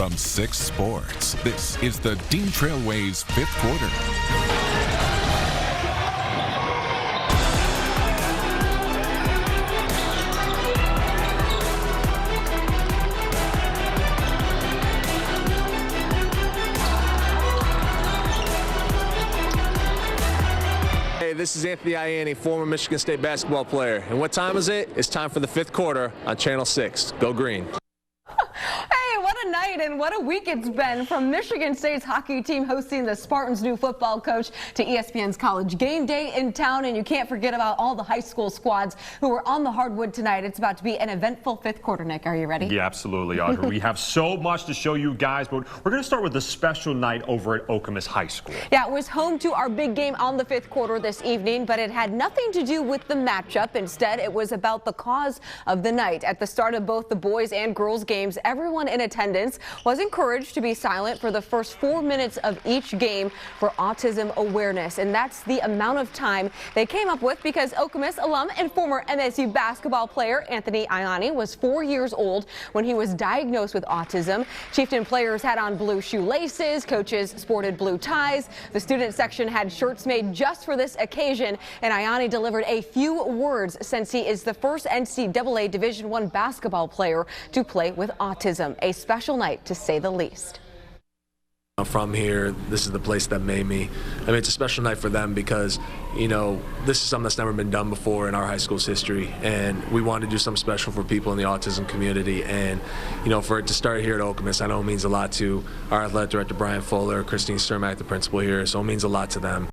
from 6 sports. This is the Dean Trailways 5th quarter. This is Anthony Ianni, former Michigan State basketball player. And what time is it? It's time for the 5th quarter on Channel 6. Go Green. What a night and what a week it's been, from Michigan State's hockey team hosting the Spartans' new football coach to ESPN's College Game Day in town. And you can't forget about all the high school squads who were on the hardwood tonight. It's about to be an eventful 5th quarter. Nick, are you ready? Yeah, absolutely, Audrey. We have so much to show you guys, but we're going to start with a special night over at Okemos High School. Yeah, it was home to our big game on the 5th quarter this evening, but it had nothing to do with the matchup. Instead, it was about the cause of the night. At the start of both the boys and girls games, everyone in attendance was encouraged to be silent for the first 4 minutes of each game for autism awareness. And that's the amount of time they came up with because Okemos alum and former MSU basketball player Anthony Ianni was 4 years old when he was diagnosed with autism. Chieftain players had on blue shoelaces, coaches sported blue ties. The student section had shirts made just for this occasion, and Ianni delivered a few words since he is the first NCAA Division I basketball player to play with autism. A special night, to say the least. From here, this is the place that made me. I mean, it's a special night for them because, you know, this is something that's never been done before in our high school's history, and we wanted to do something special for people in the autism community. And, you know, for it to start here at Okemos, I know it means a lot to our athletic director, Brian Fuller, Christine Cermak, the principal here, so it means a lot to them.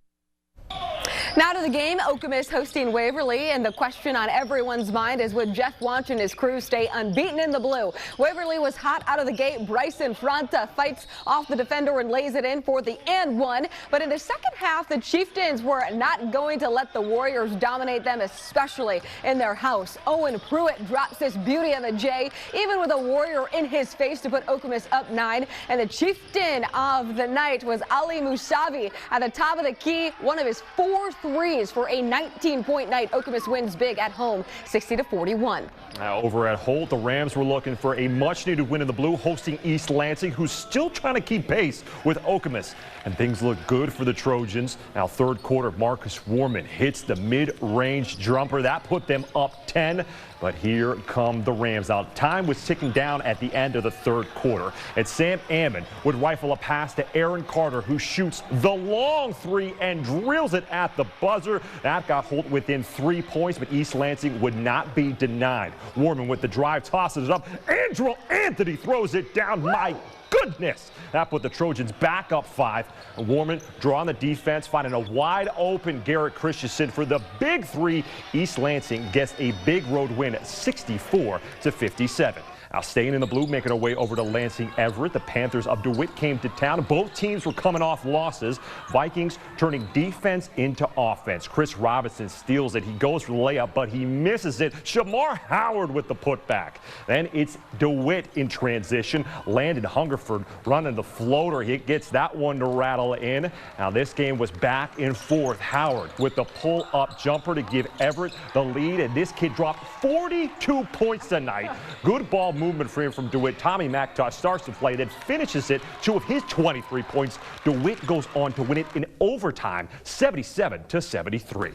Now to the game. Okemos hosting Waverly, and the question on everyone's mind is, would Jeff Wanch and his crew stay unbeaten in the blue? Waverly was hot out of the gate. Bryson Franta fights off the defender and lays it in for the and one. But in the second half, the Chieftains were not going to let the Warriors dominate them, especially in their house. Owen Pruitt drops this beauty on the J, even with a Warrior in his face, to put Okemos up 9. And the Chieftain of the night was Ali Musavi at the top of the key, one of his 4 threes for a 19-point night. Okemos wins big at home, 60-41. Now over at Holt, the Rams were looking for a much-needed win in the blue, hosting East Lansing, who's still trying to keep pace with Okemos. And things look good for the Trojans. Now 3rd quarter, Marcus Warman hits the mid-range jumper. That put them up 10. But here come the Rams. Now, time was ticking down at the end of the 3rd quarter. And Sam Ammon would rifle a pass to Aaron Carter, who shoots the long 3 and drills it at the buzzer. That got Holt within 3 points, but East Lansing would not be denied. Warman with the drive tosses it up. Andrew Anthony throws it down. My goodness! That put the Trojans back up 5. Warman drawing the defense, finding a wide open Garrett Christensen for the big 3. East Lansing gets a big road win at 64-57. Now staying in the blue, making our way over to Lansing Everett. The Panthers of DeWitt came to town. Both teams were coming off losses. Vikings turning defense into offense. Chris Robinson steals it. He goes for the layup, but he misses it. Shamar Howard with the putback. Then it's DeWitt in transition. Landon Hungerford running the floater. He gets that one to rattle in. Now this game was back and forth. Howard with the pull-up jumper to give Everett the lead, and this kid dropped 42 points tonight. Good ball movement for him from DeWitt. Tommy McIntosh starts to play, then finishes it. 2 of his 23 points. DeWitt goes on to win it in overtime, 77-73.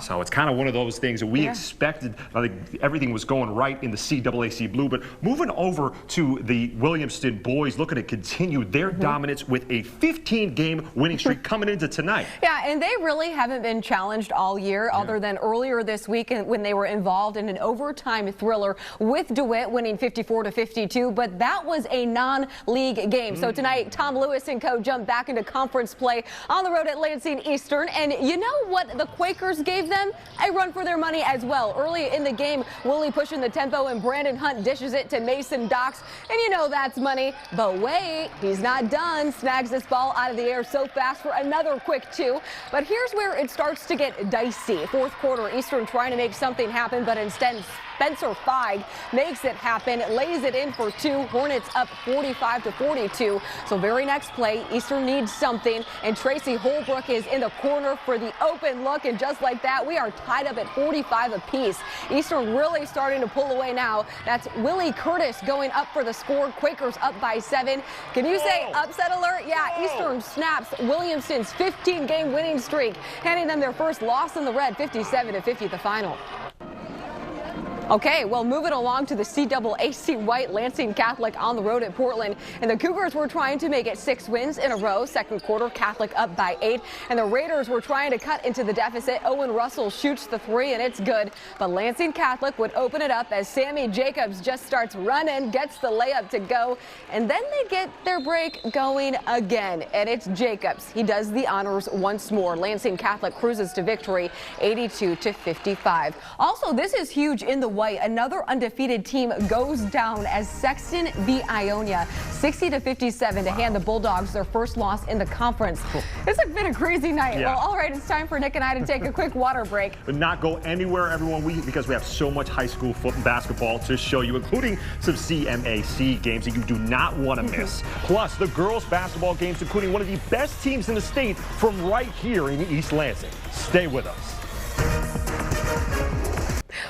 So it's kind of one of those things that we expected. I think everything was going right in the CAAC blue, but moving over to the Williamston boys, looking to continue their dominance with a 15-game winning streak coming into tonight. Yeah, and they really haven't been challenged all year, other than earlier this week when they were involved in an overtime thriller with DeWitt winning 54-52, but that was a non-league game. So tonight, Tom Lewis and co jump back into conference play on the road at Lansing Eastern, and you know what the Quakers gave them? A run for their money as well. Early in the game, Willie pushing the tempo, and Brandon Hunt dishes it to Mason Docks, and you know that's money. But wait, he's not done. Snags this ball out of the air so fast for another quick 2. But here's where it starts to get dicey. 4th quarter, Eastern trying to make something happen, but instead Spencer Feig makes it happen, lays it in for two. Hornets up 45-42. So very next play, Eastern needs something, and Tracy Holbrook is in the corner for the open look, and just like that, we are tied up at 45 apiece. Eastern really starting to pull away now. That's Willie Curtis going up for the score. Quakers up by 7. Can you say upset alert? Yeah, Eastern snaps Williamson's 15-game winning streak, handing them their first loss in the red, 57-50 the final. Okay, well, moving along to the CAAC White, Lansing Catholic on the road at Portland. And the Cougars were trying to make it 6 wins in a row. Second quarter, Catholic up by 8. And the Raiders were trying to cut into the deficit. Owen Russell shoots the 3, and it's good. But Lansing Catholic would open it up as Sammy Jacobs just starts running, gets the layup to go. And then they get their break going again. And it's Jacobs. He does the honors once more. Lansing Catholic cruises to victory, 82-55. Also, this is huge in the White. Another undefeated team goes down as Sexton beat Ionia 60-57 to hand the Bulldogs their first loss in the conference. It's been a crazy night. Yeah. Well, all right, it's time for Nick and I to take a quick water break. But not go anywhere, everyone, because we have so much high school basketball to show you, including some CMAC games that you do not want to miss. Plus, the girls basketball games, including one of the best teams in the state from right here in East Lansing. Stay with us.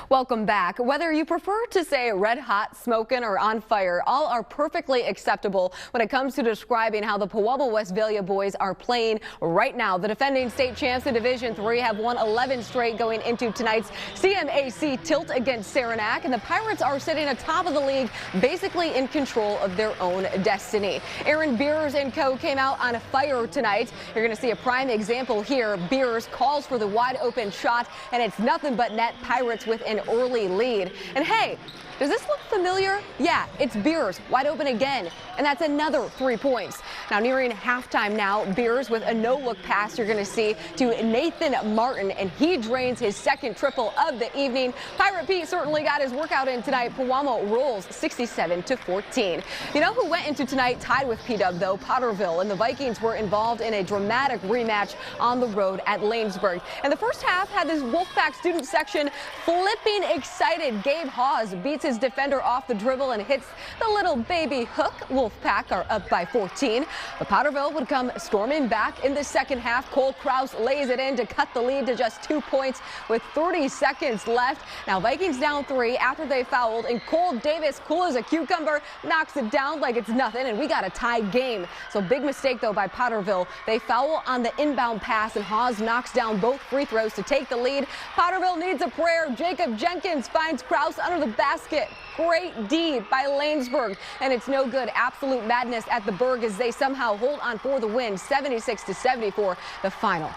Welcome back. Whether you prefer to say red hot, smoking, or on fire, all are perfectly acceptable when it comes to describing how the Pueblo-Westphalia boys are playing right now. The defending state champs in Division III have won 11 straight going into tonight's CMAC tilt against Saranac, and the Pirates are sitting atop of the league, basically in control of their own destiny. Aaron Beers and co came out on fire tonight. You're going to see a prime example here. Beers calls for the wide open shot, and it's nothing but net. Pirates with an early lead. And hey, does this look familiar? Yeah, it's Beers wide open again, and that's another 3 points. Now nearing halftime now, Beers with a no-look pass you're going to see to Nathan Martin, and he drains his second triple of the evening. Pirate Pete certainly got his workout in tonight. Pewamo rolls 67-14. You know who went into tonight tied with P-Dub though? Potterville, and the Vikings were involved in a dramatic rematch on the road at Lanesburg. And the first half had this Wolfpack student section flipping excited. Gabe Hawes beats his defender off the dribble and hits the little baby hook. Wolfpack are up by 14. But Potterville would come storming back in the second half. Cole Krause lays it in to cut the lead to just 2 points with 30 seconds left. Now Vikings down 3 after they fouled, and Cole Davis, cool as a cucumber, knocks it down like it's nothing, and we got a tie game. So big mistake though by Potterville. They foul on the inbound pass, and Hawes knocks down both free throws to take the lead. Potterville needs a prayer. Jacob Jenkins finds Krause under the basket. Great D by Lanesburg, and it's no good. Absolute madness at the Berg as they somehow hold on for the win, 76-74 the final.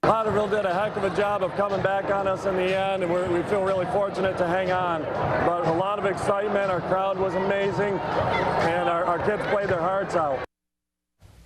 Potterville did a heck of a job of coming back on us in the end, and we feel really fortunate to hang on. But a lot of excitement. Our crowd was amazing, and our kids played their hearts out.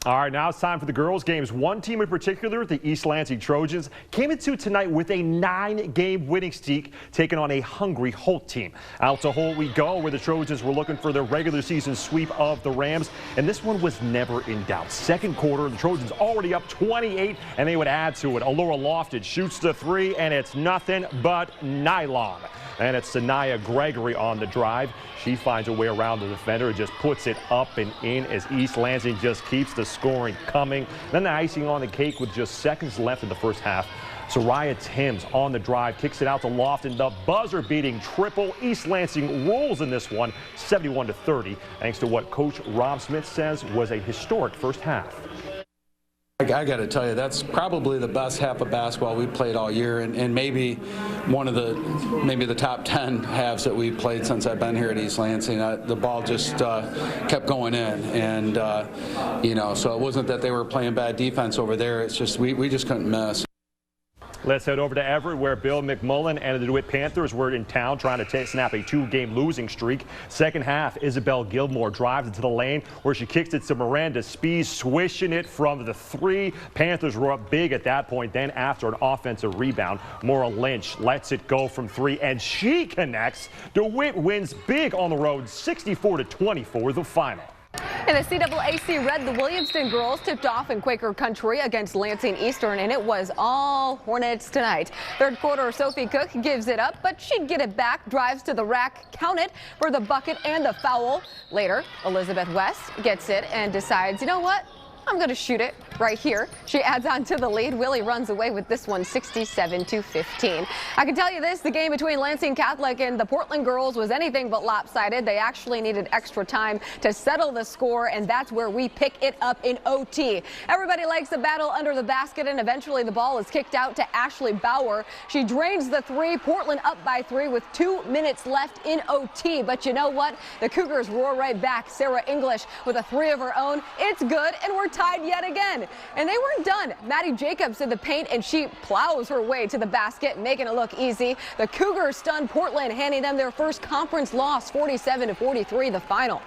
All right, now it's time for the girls' games. One team in particular, the East Lansing Trojans, came into tonight with a 9-game winning streak, taking on a hungry Holt team. Out to Holt we go, where the Trojans were looking for their regular season sweep of the Rams, and this one was never in doubt. Second quarter, the Trojans already up 28, and they would add to it. Allura Lofted shoots the 3, and it's nothing but nylon. And it's Sanaya Gregory on the drive. She finds a way around the defender and just puts it up and in as East Lansing just keeps the scoring coming. Then the icing on the cake with just seconds left in the first half. Soraya Timms on the drive, kicks it out to Lofton. The buzzer-beating triple. East Lansing rolls in this one, 71-30, thanks to what Coach Rob Smith says was a historic first half. I got to tell you, that's probably the best half of basketball we've played all year, and maybe one of the top 10 halves that we've played since I've been here at East Lansing. The ball just kept going in, and you know, so it wasn't that they were playing bad defense over there. It's just we just couldn't miss. Let's head over to Everett, where Bill McMullen and the DeWitt Panthers were in town trying to snap a 2-game losing streak. Second half, Isabel Gilmore drives into the lane where she kicks it to Miranda Spees, swishing it from the 3. Panthers were up big at that point. Then after an offensive rebound, Maura Lynch lets it go from 3, and she connects. DeWitt wins big on the road, 64-24, the final. In the CAAC Red, the Williamston girls tipped off in Quaker Country against Lansing Eastern, and it was all Hornets tonight. Third quarter, Sophie Cook gives it up, but she'd get it back, drives to the rack, count it for the bucket and the foul. Later, Elizabeth West gets it and decides, you know what? I'm going to shoot it right here. She adds on to the lead. Willie runs away with this one 67-15. I can tell you this, the game between Lansing Catholic and the Portland girls was anything but lopsided. They actually needed extra time to settle the score, and that's where we pick it up in OT. Everybody likes a battle under the basket, and eventually the ball is kicked out to Ashley Bauer. She drains the three. Portland up by 3 with 2 minutes left in OT. But you know what? The Cougars roar right back. Sarah English with a 3 of her own. It's good, and we're tied yet again. And they weren't done. Maddie Jacobs in the paint, and she plows her way to the basket, making it look easy. The Cougars stunned Portland, handing them their first conference loss, 47-43, the final.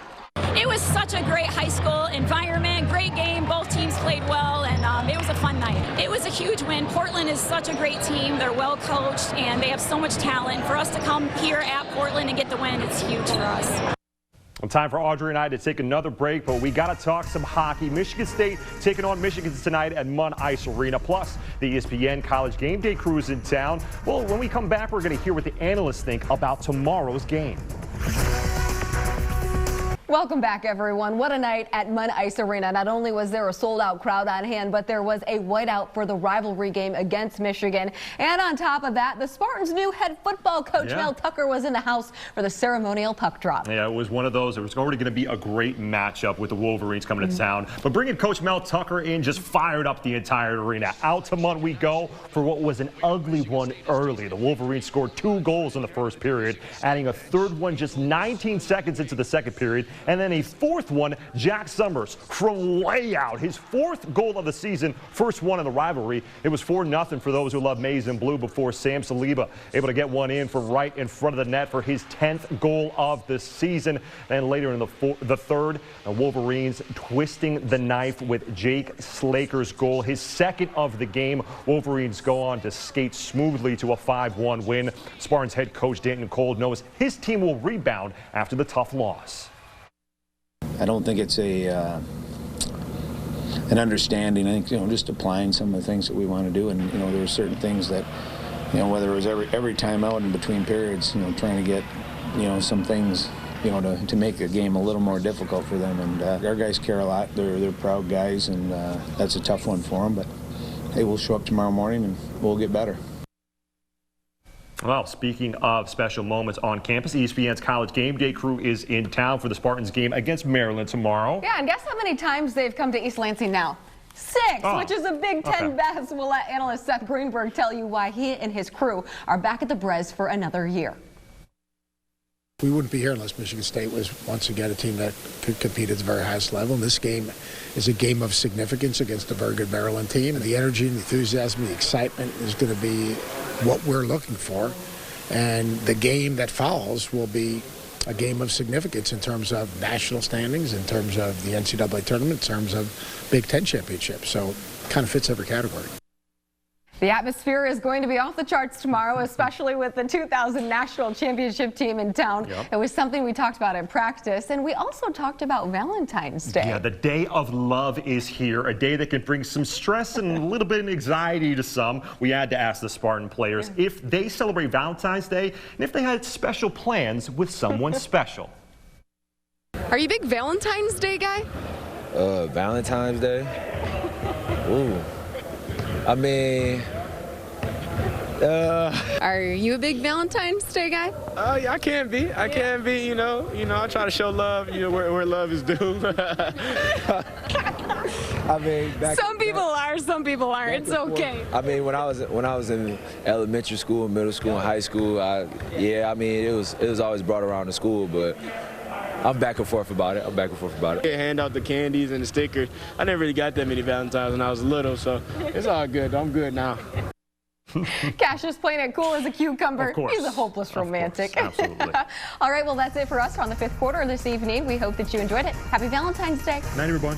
It was such a great high school environment, great game. Both teams played well, and it was a fun night. It was a huge win. Portland is such a great team. They're well coached, and they have so much talent. For us to come here at Portland and get the win, it's huge for us. Time for Audrey and I to take another break, but we got to talk some hockey. Michigan State taking on Michigan tonight at Mantas Arena. Plus, the ESPN College Game Day crew is in town. Well, when we come back, we're going to hear what the analysts think about tomorrow's game. Welcome back, everyone. What a night at Mantas Arena. Not only was there a sold-out crowd on hand, but there was a whiteout for the rivalry game against Michigan. And on top of that, the Spartans' new head football coach, Mel Tucker, was in the house for the ceremonial puck drop. Yeah, it was one of those. It was already going to be a great matchup with the Wolverines coming to town. But bringing Coach Mel Tucker in just fired up the entire arena. Out to Munt we go for what was an ugly one early. The Wolverines scored 2 goals in the first period, adding a third one just 19 seconds into the second period. And then a fourth one, Jack Summers from way out. His 4th goal of the season, first one in the rivalry. It was 4-0 for those who love maize and blue before Sam Saliba able to get one in from right in front of the net for his 10th goal of the season. And later in the third, the Wolverines twisting the knife with Jake Slaker's goal, his 2nd of the game. Wolverines go on to skate smoothly to a 5-1 win. Spartans head coach Danton Cole knows his team will rebound after the tough loss. I don't think it's an understanding. I think, just applying some of the things that we want to do, and there were certain things that, whether it was every time out in between periods, trying to get, some things, to make the game a little more difficult for them. And our guys care a lot. They're proud guys, and that's a tough one for them. But hey, we'll show up tomorrow morning and we'll get better. Well, speaking of special moments on campus, ESPN's College Game Day crew is in town for the Spartans game against Maryland tomorrow. Yeah, and guess how many times they've come to East Lansing now? 6, which is a Big Ten best. We'll let analyst Seth Greenberg tell you why he and his crew are back at the Brez for another year. We wouldn't be here unless Michigan State was once again a team that could compete at the very highest level. And this game is a game of significance against a very good Maryland team. And the energy and the enthusiasm, the excitement is going to be what we're looking for. And the game that follows will be a game of significance in terms of national standings, in terms of the NCAA tournament, in terms of Big Ten championship. So it kind of fits every category. The atmosphere is going to be off the charts tomorrow, especially with the 2000 National Championship team in town. It was something we talked about in practice, and we also talked about Valentine's Day. Yeah, the day of love is here, a day that can bring some stress and a little bit of anxiety to some. We had to ask the Spartan players if they celebrate Valentine's Day and if they had special plans with someone special. Are you a big Valentine's Day guy? Valentine's Day? Ooh. I mean, Are you a big Valentine's Day guy? Yeah, I can be. I can be. You know, I try to show love. Where love is due. I mean, some people are, some people aren't. It's okay. I mean, when I was in elementary school, middle school, and high school, I mean, it was always brought around to school, but I'm back and forth about it. Hand out the candies and the stickers. I never really got that many Valentines when I was little, so it's all good. I'm good now. Cassius playing it cool as a cucumber. Of course. He's a hopeless romantic. Absolutely. All right, well, that's it for us on the fifth quarter this evening. We hope that you enjoyed it. Happy Valentine's Day. Night, everyone.